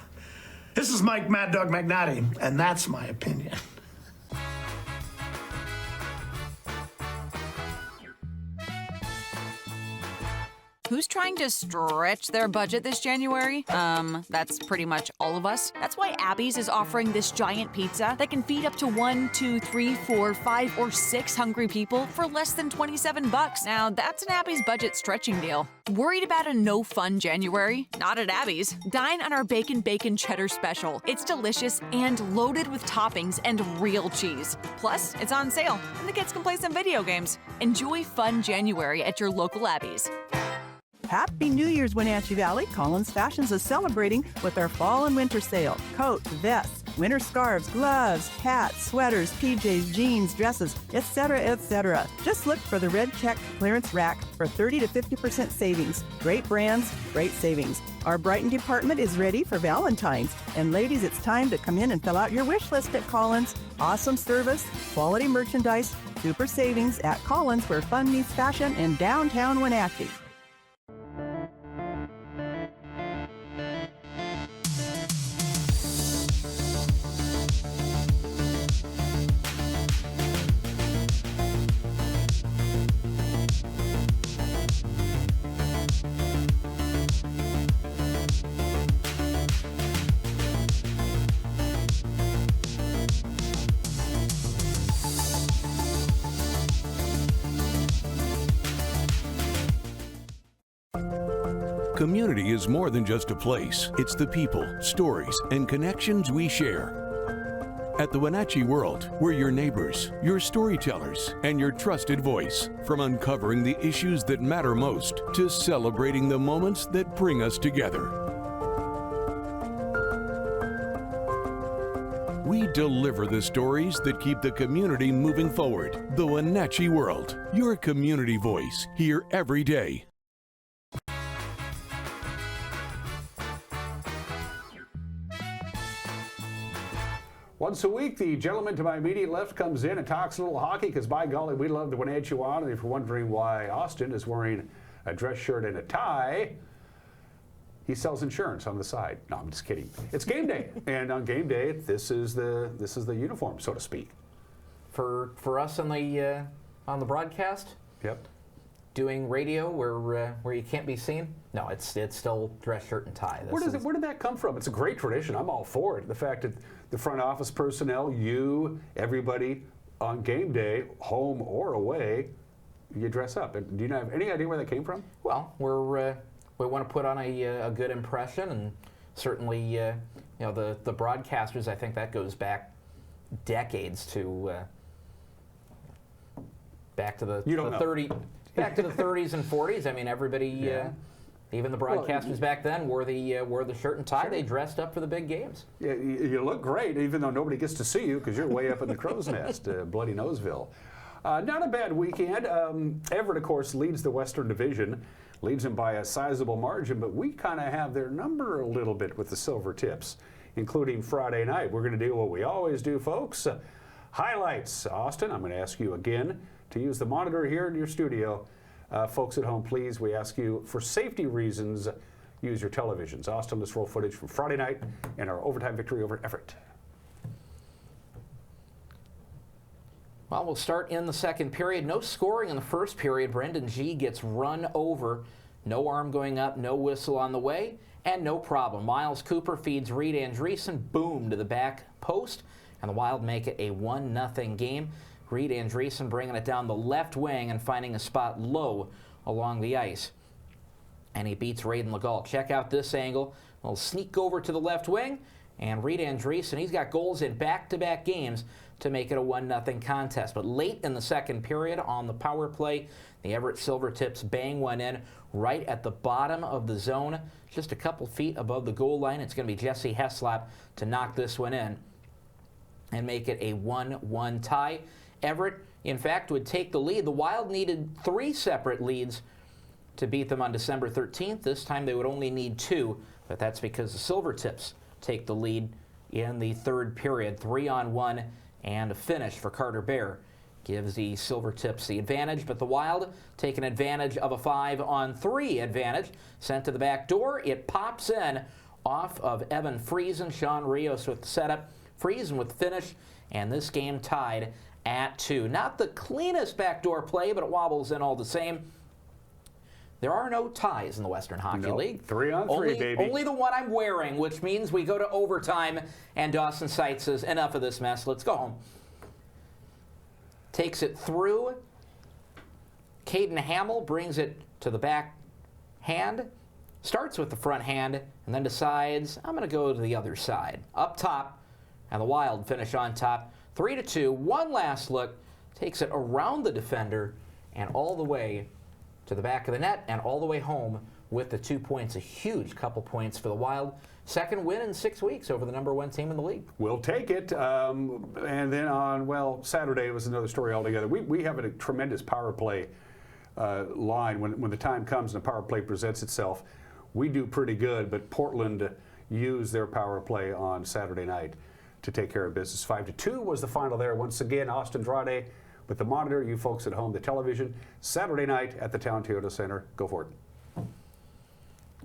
This is Mike Mad Dog McNatty, and that's my opinion. Who's trying to stretch their budget this January? That's pretty much all of us. That's why Abby's is offering this giant pizza that can feed up to 1, 2, 3, 4, 5, or 6 hungry people for less than $27. Now, that's an Abby's budget stretching deal. Worried about a no-fun January? Not at Abby's. Dine on our Bacon Cheddar Special. It's delicious and loaded with toppings and real cheese. Plus, it's on sale, and the kids can play some video games. Enjoy fun January at your local Abby's. Happy New Year's, Wenatchee Valley. Collins Fashions is celebrating with our fall and winter sale. Coats, vests, winter scarves, gloves, hats, sweaters, PJs, jeans, dresses, etc., etc. Just look for the red check clearance rack for 30 to 50% savings. Great brands, great savings. Our Brighton department is ready for Valentine's. And ladies, it's time to come in and fill out your wish list at Collins. Awesome service, quality merchandise, super savings at Collins, where fun meets fashion in downtown Wenatchee. Community is more than just a place. It's the people, stories, and connections we share. At the Wenatchee World, we're your neighbors, your storytellers, and your trusted voice. From uncovering the issues that matter most to celebrating the moments that bring us together. We deliver the stories that keep the community moving forward. The Wenatchee World, your community voice, here every day. Once a week, the gentleman to my immediate left comes in and talks a little hockey because, by golly, we love the Wenatchee Wild. And if you're wondering why Austin is wearing a dress shirt and a tie, he sells insurance on the side. No, I'm just kidding. It's game day, and on game day, this is the uniform, so to speak. For us on the broadcast. Yep. Doing radio where you can't be seen. No, it's still dress shirt and tie. Where did that come from? It's a great tradition. I'm all for it. The fact that the front office personnel, you, everybody, on game day, home or away, you dress up. Do you have any idea where that came from? Well, we want to put on a good impression, and certainly the broadcasters. I think that goes back decades to back to the 30s and 40s. I mean, everybody. Even the broadcasters back then wore the shirt and tie. Sure. They dressed up for the big games. Yeah, you look great, even though nobody gets to see you because you're way up in the crow's nest, Bloody Noseville. Not a bad weekend. Everett, of course, leads the Western Division, leads them by a sizable margin, but we kind of have their number a little bit with the Silver Tips, including Friday night. We're going to do what we always do, folks. Highlights. Austin, I'm going to ask you again to use the monitor here in your studio. Folks at home, please, we ask you, for safety reasons, use your televisions. Austin, let's roll footage from Friday night and our overtime victory over Everett. Well, we'll start in the second period. No scoring in the first period. Brendan G gets run over. No arm going up, no whistle on the way, and no problem. Miles Cooper feeds Reed Andreessen, boom, to the back post, and the Wild make it a 1-0 game. Reed Andreessen bringing it down the left wing and finding a spot low along the ice. And he beats Raiden Legault. Check out this angle. We'll sneak over to the left wing. And Reed Andreessen, he's got goals in back-to-back games to make it a 1-0 contest. But late in the second period on the power play, the Everett Silvertips bang one in right at the bottom of the zone, just a couple feet above the goal line. It's going to be Jesse Heslop to knock this one in and make it a 1-1 tie. Everett, in fact, would take the lead. The Wild needed 3 separate leads to beat them on December 13th. This time they would only need 2, but that's because the Silvertips take the lead in the third period. 3-on-1 and a finish for Carter Bear gives the Silvertips the advantage, but the Wild taking advantage of a 5-on-3 advantage. Sent to the back door. It pops in off of Evan Friesen. Sean Rios with the setup. Friesen with the finish, and this game tied at 2. Not the cleanest backdoor play, but it wobbles in all the same. There are no ties in the Western Hockey League. 3-on-3, baby. Only the one I'm wearing, which means we go to overtime, and Dawson Seitz says, enough of this mess, let's go home. Takes it through. Caden Hamill brings it to the back hand, starts with the front hand, and then decides, I'm going to go to the other side. Up top, and the Wild finish on top, 3-2. One last look, takes it around the defender and all the way to the back of the net and all the way home with the 2 points. A huge couple points for the Wild. Second win in 6 weeks over the #1 team in the league. We'll take it. And then on, well, Saturday was another story altogether. We have a tremendous power play line. When the time comes and the power play presents itself, we do pretty good, but Portland used their power play on Saturday night to take care of business. 5-2 was the final there. Once again, Austin Drade with the monitor, you folks at home, the television. Saturday night at the Town Toyota Center. Go for it.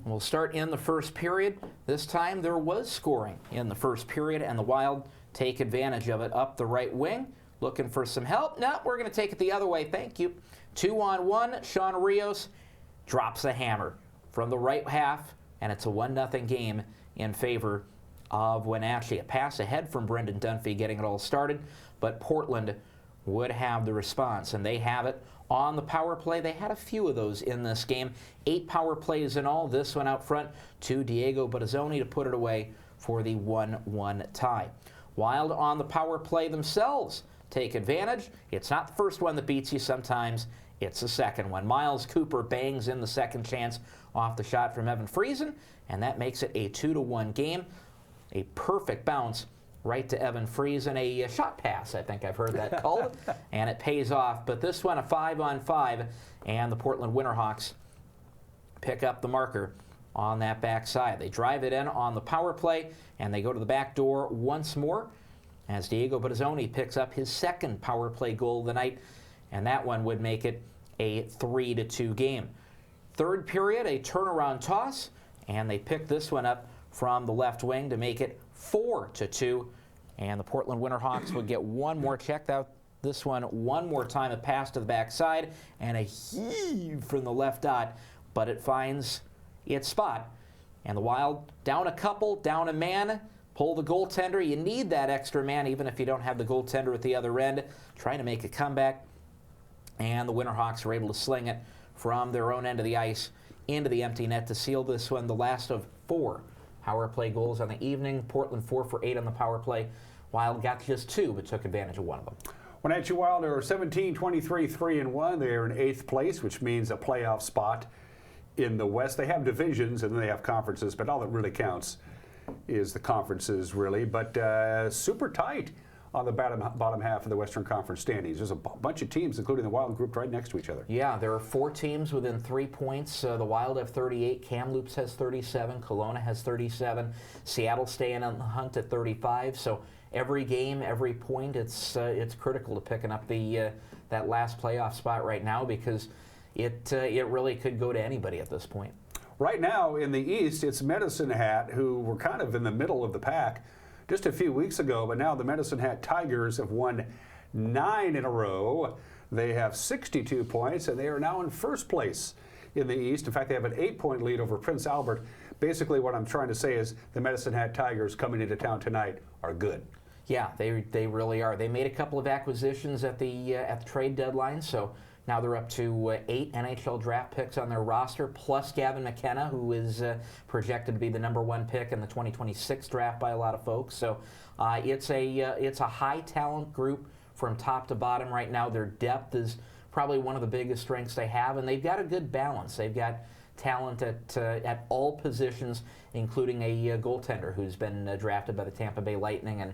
We'll start in the first period. This time there was scoring in the first period, and the Wild take advantage of it up the right wing. Looking for some help. No, we're going to take it the other way. Thank you. 2-on-1. Sean Rios drops a hammer from the right half, and it's a 1-0 game in favor of Wenatchee. A pass ahead from Brendan Dunphy getting it all started, but Portland would have the response, and they have it on the power play. They had a few of those in this game. 8 power plays in all. This one out front to Diego Bottazzoni to put it away for the 1-1 tie. Wild on the power play themselves take advantage. It's not the first one that beats you. Sometimes it's the second one. Miles Cooper bangs in the second chance off the shot from Evan Friesen, and that makes it a 2-1 game. A perfect bounce right to Evan Friesen, a shot pass, I think I've heard that called, and it pays off. But this one, a 5-on-5, and the Portland Winterhawks pick up the marker on that backside. They drive it in on the power play, and they go to the back door once more as Diego Bottazzoni picks up his second power play goal of the night, and that one would make it a 3-2 game. Third period, a turnaround toss, and they pick this one up from the left wing to make it 4-2, and the Portland Winterhawks would get one more. Check out this one one more time. A pass to the backside and a heave from the left dot, but it finds its spot. And the Wild down a couple, down a man, pull the goaltender. You need that extra man even if you don't have the goaltender at the other end, trying to make a comeback. And the Winterhawks are able to sling it from their own end of the ice into the empty net to seal this one, the last of 4 power play goals on the evening. Portland 4 for 8 on the power play. Wild got just 2, but took advantage of one of them. Wenatchee Wild are 17-23, 3-1. They are in 8th place, which means a playoff spot in the West. They have divisions and then they have conferences, but all that really counts is the conferences, really. But super tight on the bottom half of the Western Conference standings. There's a bunch of teams, including the Wild, grouped right next to each other. Yeah, there are 4 teams within 3 points. The Wild have 38, Kamloops has 37, Kelowna has 37, Seattle staying on the hunt at 35. So every game, every point, it's critical to picking up the that last playoff spot right now, because it really could go to anybody at this point. Right now in the East, it's Medicine Hat, who were kind of in the middle of the pack just a few weeks ago, but now the Medicine Hat Tigers have won 9 in a row. They have 62 points, and they are now in first place in the East. In fact, they have an 8-point lead over Prince Albert. Basically, what I'm trying to say is the Medicine Hat Tigers coming into town tonight are good. Yeah, they really are. They made a couple of acquisitions at the trade deadline, so now they're up to 8 NHL draft picks on their roster, plus Gavin McKenna, who is projected to be the #1 pick in the 2026 draft by a lot of folks. So it's a high talent group from top to bottom right now. Their depth is probably one of the biggest strengths they have, and they've got a good balance. They've got talent at all positions, including a goaltender who's been drafted by the Tampa Bay Lightning and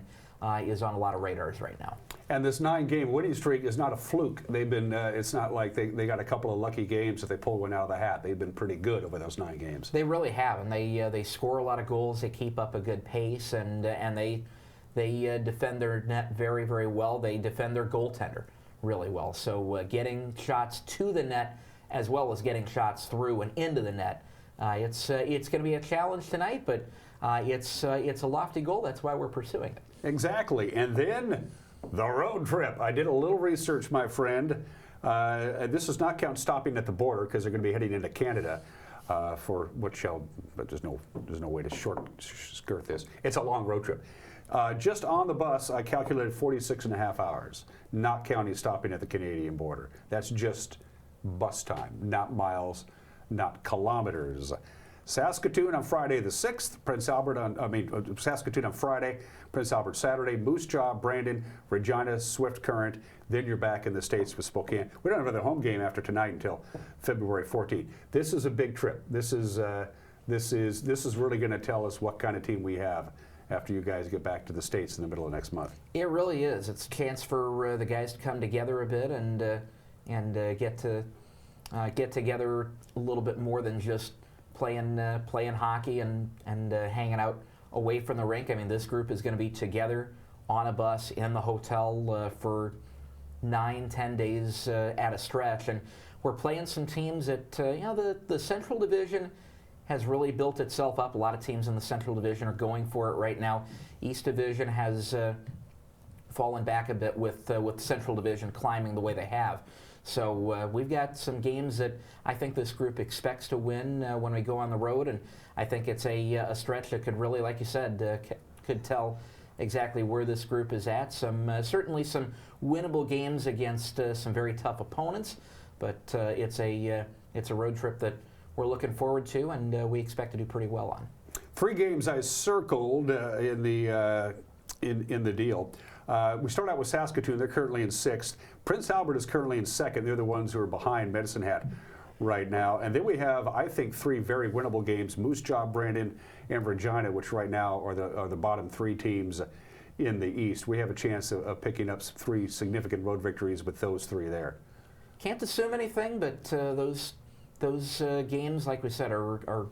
is on a lot of radars right now. And this 9-game winning streak is not a fluke. They've been, it's not like they got a couple of lucky games that they pulled one out of the hat. They've been pretty good over those 9 games. They really have, and they score a lot of goals. They keep up a good pace, and they defend their net very, very well. They defend their goaltender really well. So getting shots to the net as well as getting shots through and into the net, it's going to be a challenge tonight, but it's a lofty goal. That's why we're pursuing it. Exactly. And then the road trip. I did a little research, my friend. This does not count stopping at the border because they're going to be heading into Canada for what shall, but there's no way to skirt this. It's a long road trip. Just on the bus, I calculated 46.5 hours, not counting stopping at the Canadian border. That's just bus time, not miles, not kilometers. Saskatoon on Friday the 6th, Saskatoon on Friday, Prince Albert Saturday, Moose Jaw, Brandon, Regina, Swift Current. Then you're back in the States with Spokane. We don't have another home game after tonight until February 14th. This is a big trip. This is really going to tell us what kind of team we have after you guys get back to the States in the middle of next month. It really is. It's a chance for the guys to come together a bit and get together a little bit more than just playing hockey and hanging out away from the rink. I mean, this group is going to be together on a bus in the hotel for 9-10 days at a stretch, and we're playing some teams that the Central Division has really built itself up. A lot of teams in the Central Division are going for it right now. East Division has fallen back a bit with Central Division climbing the way they have. So we've got some games that I think this group expects to win when we go on the road, and I think it's a stretch that could really, like you said, could tell exactly where this group is at. Certainly some winnable games against some very tough opponents, but it's a road trip that we're looking forward to, and we expect to do pretty well on. 3 games I circled in the deal. We start out with Saskatoon. They're currently in 6th. Prince Albert is currently in 2nd. They're the ones who are behind Medicine Hat right now. And then we have, I think, 3 very winnable games: Moose Jaw, Brandon, and Regina, which right now are the bottom 3 teams in the East. We have a chance of picking up 3 significant road victories with those 3 there. Can't assume anything, but those games, like we said, are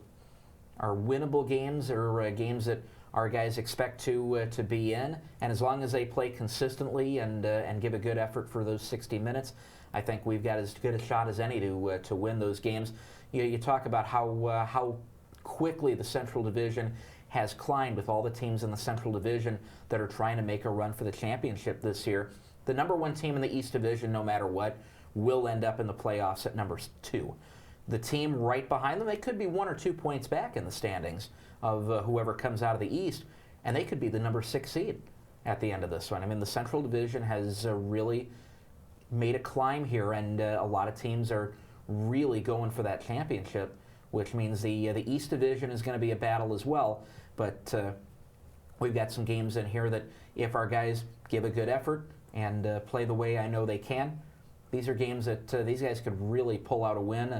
winnable games, or games that our guys expect to be in, and as long as they play consistently and give a good effort for those 60 minutes, I think we've got as good a shot as any to win those games. You talk about how quickly the Central Division has climbed with all the teams in the Central Division that are trying to make a run for the championship this year. The number 1 team in the East Division, no matter what, will end up in the playoffs at number 2. The team right behind them, they could be 1 or 2 points back in the standings of whoever comes out of the East, and they could be the number 6 seed at the end of this one. I mean, the Central Division has really made a climb here, and a lot of teams are really going for that championship, which means the East Division is going to be a battle as well. But we've got some games in here that if our guys give a good effort and play the way I know they can, these are games that these guys could really pull out a win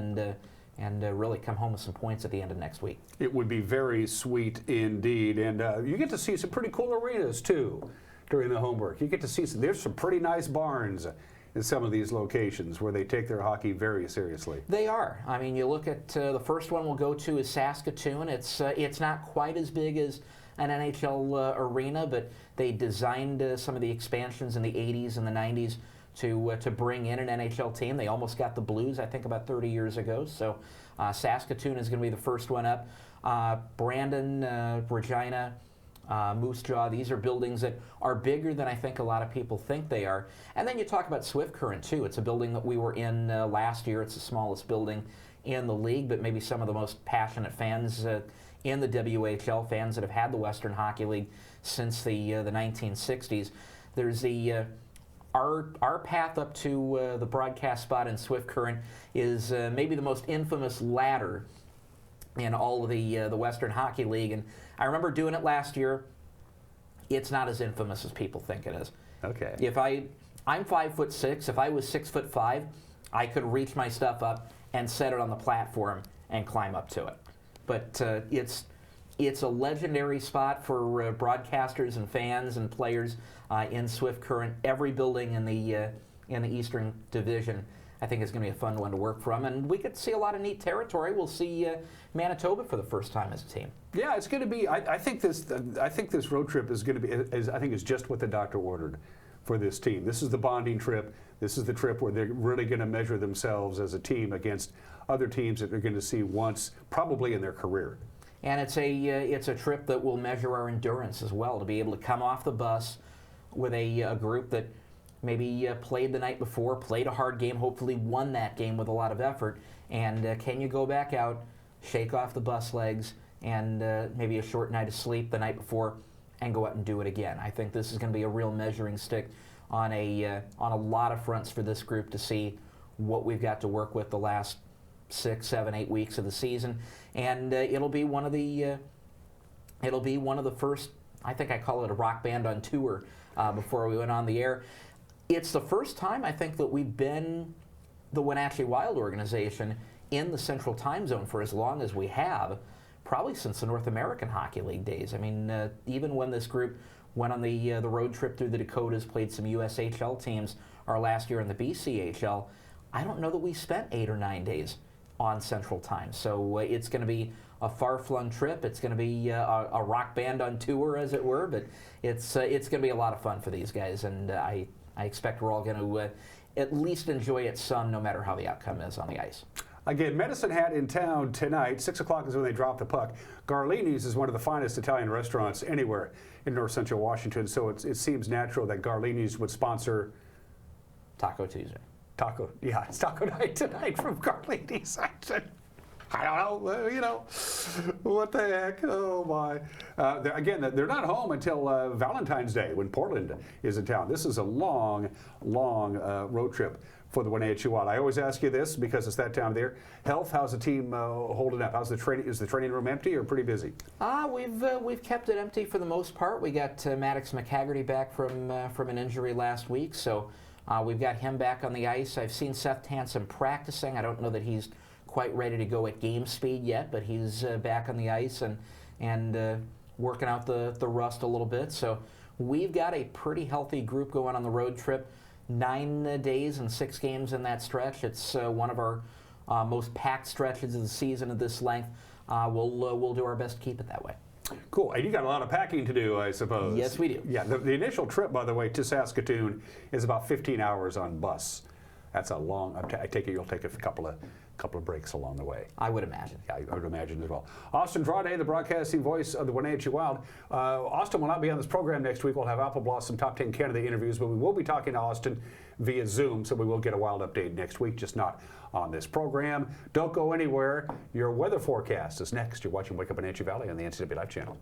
and really come home with some points at the end of next week. It would be very sweet indeed, and you get to see some pretty cool arenas too during the homework. You get to see there's some pretty nice barns in some of these locations where they take their hockey very seriously. They are. I mean, you look at the first one we'll go to is Saskatoon. It's not quite as big as an NHL arena, but they designed some of the expansions in the 80s and the 90s to bring in an NHL team. They almost got the Blues, I think, about 30 years ago. So Saskatoon is going to be the first one up. Brandon, Regina, Moose Jaw, these are buildings that are bigger than I think a lot of people think they are. And then you talk about Swift Current, too. It's a building that we were in last year. It's the smallest building in the league, but maybe some of the most passionate fans in the WHL, fans that have had the Western Hockey League since the 1960s. There's our path up to the broadcast spot in Swift Current is maybe the most infamous ladder in all of the Western Hockey League. And I remember doing it last year. It's not as infamous as people think it is. Okay. I'm 5'6". If I was 6'5", I could reach my stuff up and set it on the platform and climb up to it. But it's a legendary spot for broadcasters and fans and players in Swift Current. Every building in the Eastern Division, I think, is going to be a fun one to work from, and we could see a lot of neat territory. We'll see Manitoba for the first time as a team. Yeah, it's going to be. I think this road trip is going to be. Is just what the doctor ordered for this team. This is the bonding trip. This is the trip where they're really going to measure themselves as a team against other teams that they're going to see once, probably in their career. And it's a trip that will measure our endurance as well, to be able to come off the bus with a group that maybe played the night before, played a hard game, hopefully won that game with a lot of effort. And can you go back out, shake off the bus legs, and maybe a short night of sleep the night before, and go out and do it again? I think this is going to be a real measuring stick on a lot of fronts for this group to see what we've got to work with the last 6, 7, 8 weeks of the season, and it'll be one of the first. I think I call it a rock band on tour before we went on the air. It's the first time I think that we've been the Wenatchee Wild organization in the Central Time Zone for as long as we have, probably since the North American Hockey League days. I mean, even when this group went on the road trip through the Dakotas, played some USHL teams our last year in the BCHL, I don't know that we spent 8 or 9 days on Central Time. So it's going to be a far-flung trip. It's going to be a rock band on tour, as it were, but it's going to be a lot of fun for these guys, and I expect we're all going to at least enjoy it some, no matter how the outcome is on the ice. Again, Medicine Hat in town tonight. 6 o'clock is when they drop the puck. Garlini's is one of the finest Italian restaurants anywhere in north central Washington, so it seems natural that Garlini's would sponsor Taco Tuesday. It's taco night tonight from Garlini's. I don't know, you know, what the heck, oh my. They're not home until Valentine's Day when Portland is in town. This is a long, long road trip for the Wenatchee Wild. I always ask you this because it's that time of the year. Health, how's the team holding up? How's the training? Is the training room empty or pretty busy? We've kept it empty for the most part. We got Maddox McHaggerty back from an injury last week, so we've got him back on the ice. I've seen Seth Hansen practicing. I don't know that he's quite ready to go at game speed yet, but he's back on the ice and working out the rust a little bit. So we've got a pretty healthy group going on the road trip. 9 days and 6 games in that stretch. It's one of our most packed stretches of the season at this length. We'll do our best to keep it that way. Cool. And you got a lot of packing to do, I suppose. Yes, we do. Yeah, the initial trip, by the way, to Saskatoon is about 15 hours on bus. That's a long, I take it you'll take a couple of breaks along the way. I would imagine. Yeah, I would imagine as well. Austin Drade, the broadcasting voice of the Wenatchee Wild. Austin will not be on this program next week. We'll have Apple Blossom Top 10 candidate interviews, but we will be talking to Austin via Zoom, so we will get a Wild update next week, just not on this program. Don't go anywhere. Your weather forecast is next. You're watching Wake Up Wenatchee Valley on the NCWLIFE channel.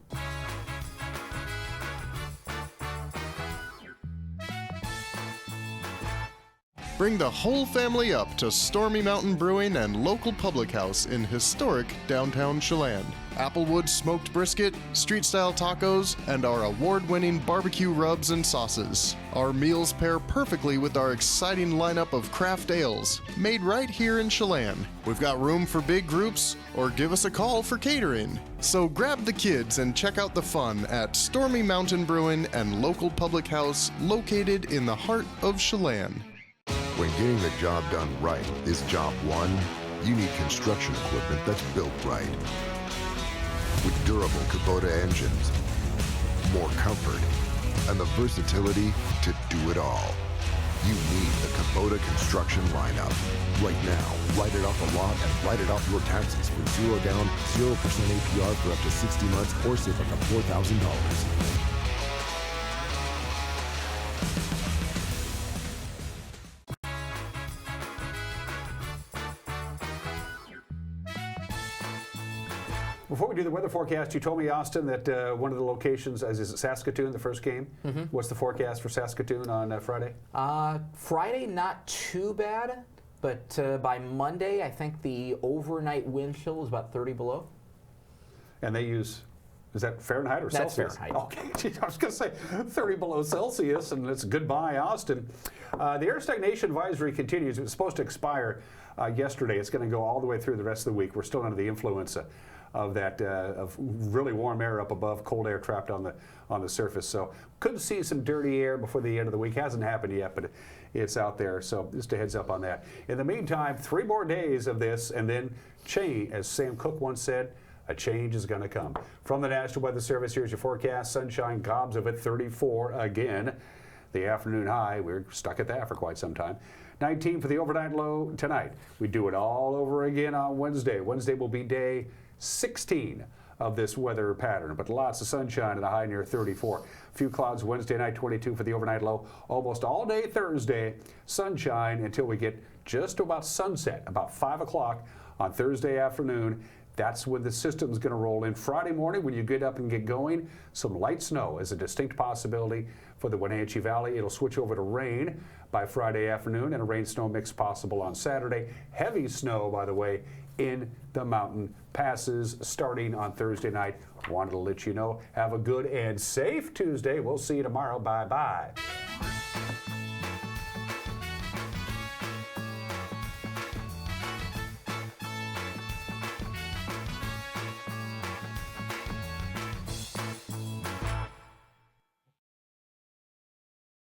Bring the whole family up to Stormy Mountain Brewing and local public house in historic downtown Chelan. Applewood smoked brisket, street-style tacos, and our award-winning barbecue rubs and sauces. Our meals pair perfectly with our exciting lineup of craft ales, made right here in Chelan. We've got room for big groups, or give us a call for catering. So grab the kids and check out the fun at Stormy Mountain Brewing and local public house located in the heart of Chelan. When getting the job done right is job one, you need construction equipment that's built right. With durable Kubota engines, more comfort, and the versatility to do it all. You need the Kubota construction lineup. Right now, write it off a lot and write it off your taxes for 0 down, 0% APR for up to 60 months or save up to $4,000. Before we do the weather forecast, you told me, Austin, that one of the locations, is it Saskatoon, the first game? Mm-hmm. What's the forecast for Saskatoon on Friday? Friday, not too bad, but by Monday, I think the overnight wind chill is about 30 below. And they use, is that Fahrenheit or That's Celsius? Fahrenheit. Okay, I was going to say 30 below Celsius, and it's goodbye, Austin. The air stagnation advisory continues. It was supposed to expire yesterday. It's going to go all the way through the rest of the week. We're still under the influence of that of really warm air up above, cold air trapped on the surface. So could see some dirty air before the end of the week. Hasn't happened yet, but it's out there. So just a heads up on that. In the meantime, 3 more days of this, and then change, as Sam Cooke once said, a change is going to come. From the National Weather Service, here's your forecast. Sunshine, gobs of it, 34 again. The afternoon high, we're stuck at that for quite some time. 19 for the overnight low tonight. We do it all over again on Wednesday. Wednesday will be day 16 of this weather pattern, but lots of sunshine and a high near 34. A few clouds Wednesday night, 22 for the overnight low. Almost all day Thursday, sunshine until we get just about sunset, about 5 o'clock on Thursday afternoon. That's when the system's going to roll in. Friday morning, when you get up and get going, some light snow is a distinct possibility for the Wenatchee Valley. It'll switch over to rain by Friday afternoon, and a rain-snow mix possible on Saturday. Heavy snow, by the way, in the mountain passes starting on Thursday night. Wanted to let you know. Have a good and safe Tuesday. We'll see you tomorrow. Bye-bye.